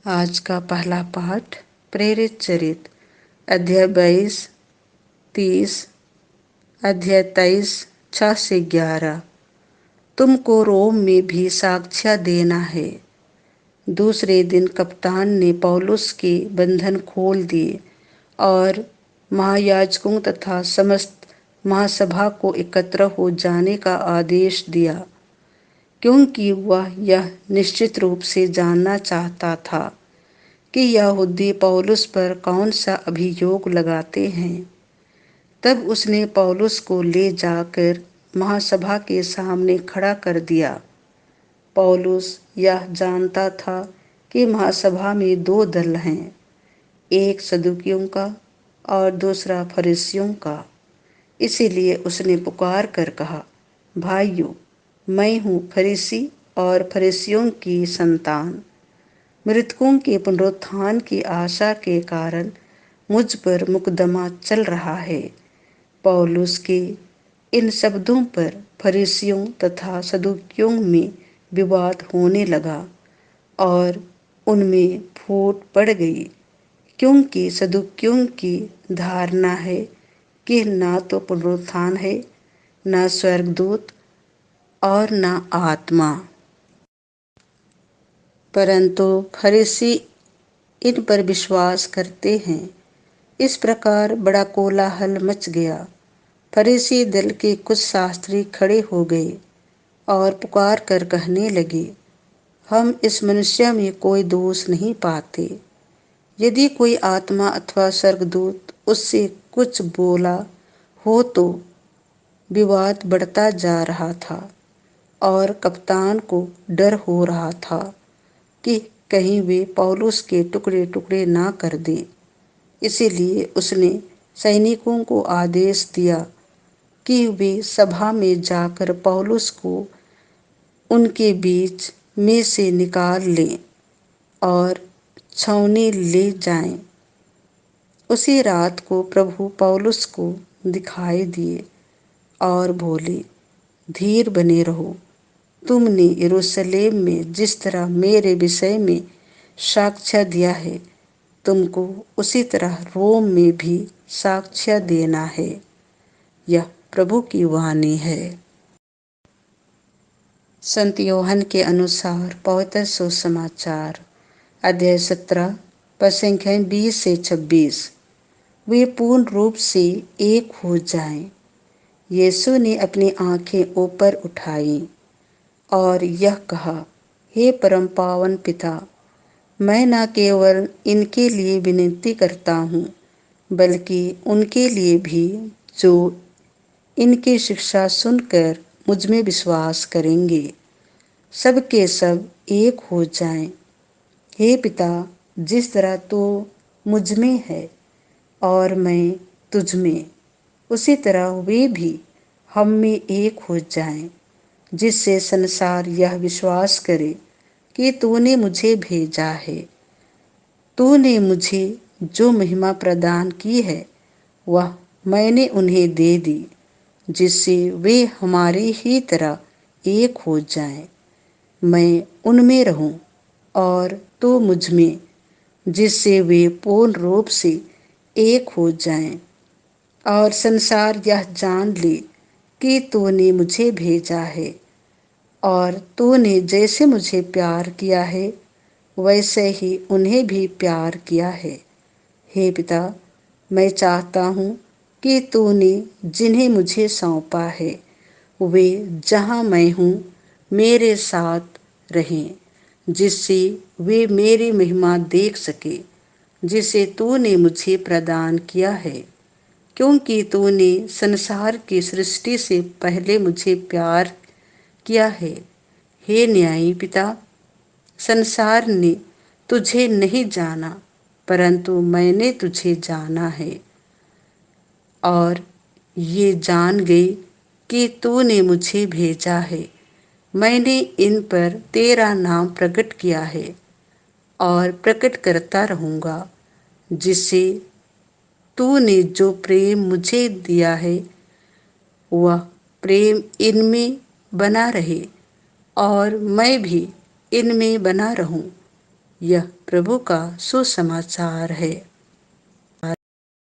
आज का पहला पाठ प्रेरित चरित अध्याय 22, 30, अध्याय 23, 6 से 11। तुमको रोम में भी साक्ष्य देना है। दूसरे दिन कप्तान ने पौलुस के बंधन खोल दिए और महायाजकों तथा समस्त महासभा को एकत्र हो जाने का आदेश दिया, क्योंकि वह यह निश्चित रूप से जानना चाहता था कि यहूदी पौलुस पर कौन सा अभियोग लगाते हैं। तब उसने पौलुस को ले जाकर महासभा के सामने खड़ा कर दिया। पौलुस यह जानता था कि महासभा में दो दल हैं, एक सदूकियों का और दूसरा फरीसियों का। इसीलिए उसने पुकार कर कहा, भाइयों, मैं हूँ फरीसी और फरीसियों की संतान। मृतकों के पुनरुत्थान की आशा के कारण मुझ पर मुकदमा चल रहा है। पौलुस के इन शब्दों पर फरीसियों तथा सदूकियों में विवाद होने लगा और उनमें फूट पड़ गई, क्योंकि सदूकियों की धारणा है कि ना तो पुनरुत्थान है, ना स्वर्गदूत और ना आत्मा, परंतु फरीसी इन पर विश्वास करते हैं। इस प्रकार बड़ा कोलाहल मच गया। फरीसी दल के कुछ शास्त्री खड़े हो गए और पुकार कर कहने लगे, हम इस मनुष्य में कोई दोष नहीं पाते। यदि कोई आत्मा अथवा स्वर्गदूत उससे कुछ बोला हो तो। विवाद बढ़ता जा रहा था और कप्तान को डर हो रहा था कि कहीं वे पौलुस के टुकड़े टुकड़े ना कर दें। इसीलिए उसने सैनिकों को आदेश दिया कि वे सभा में जाकर पौलुस को उनके बीच में से निकाल लें और छावनी ले जाएं। उसी रात को प्रभु पौलुस को दिखाई दिए और बोले, धीर बने रहो। तुमने यरूशलेम में जिस तरह मेरे विषय में साक्ष्य दिया है, तुमको उसी तरह रोम में भी साक्ष्य देना है। यह प्रभु की वाणी है। संत यूहन्ना के अनुसार पवित्र सुसमाचार अध्याय 17 पद संख्या 20 से 26। वे पूर्ण रूप से एक हो जाएं। यीशु ने अपनी आंखें ऊपर उठाई और यह कहा, हे परम पावन पिता, मैं न केवल इनके लिए विनती करता हूँ, बल्कि उनके लिए भी जो इनकी शिक्षा सुनकर मुझ में विश्वास करेंगे, सब के सब एक हो जाएं। हे पिता, जिस तरह तू मुझ में है और मैं तुझ में, उसी तरह वे भी हम में एक हो जाएं, जिससे संसार यह विश्वास करे कि तूने मुझे भेजा है। तूने मुझे जो महिमा प्रदान की है, वह मैंने उन्हें दे दी, जिससे वे हमारे ही तरह एक हो जाएं। मैं उनमें रहूं और तू मुझ में, जिससे वे पूर्ण रूप से एक हो जाएं और संसार यह जान ले कि तूने मुझे भेजा है और तूने जैसे मुझे प्यार किया है, वैसे ही उन्हें भी प्यार किया है। हे पिता, मैं चाहता हूँ कि तूने जिन्हें मुझे सौंपा है, वे जहाँ मैं हूँ मेरे साथ रहें, जिससे वे मेरी महिमा देख सके जिसे तूने मुझे प्रदान किया है, क्योंकि तूने संसार की सृष्टि से पहले मुझे प्यार किया है। हे न्यायी पिता, संसार ने तुझे नहीं जाना, परंतु मैंने तुझे जाना है और ये जान गई कि तूने मुझे भेजा है। मैंने इन पर तेरा नाम प्रकट किया है और प्रकट करता रहूँगा, जिससे तूने जो प्रेम मुझे दिया है, वह प्रेम इनमें बना रहे और मैं भी इनमें बना रहूं। यह प्रभु का सुसमाचार है।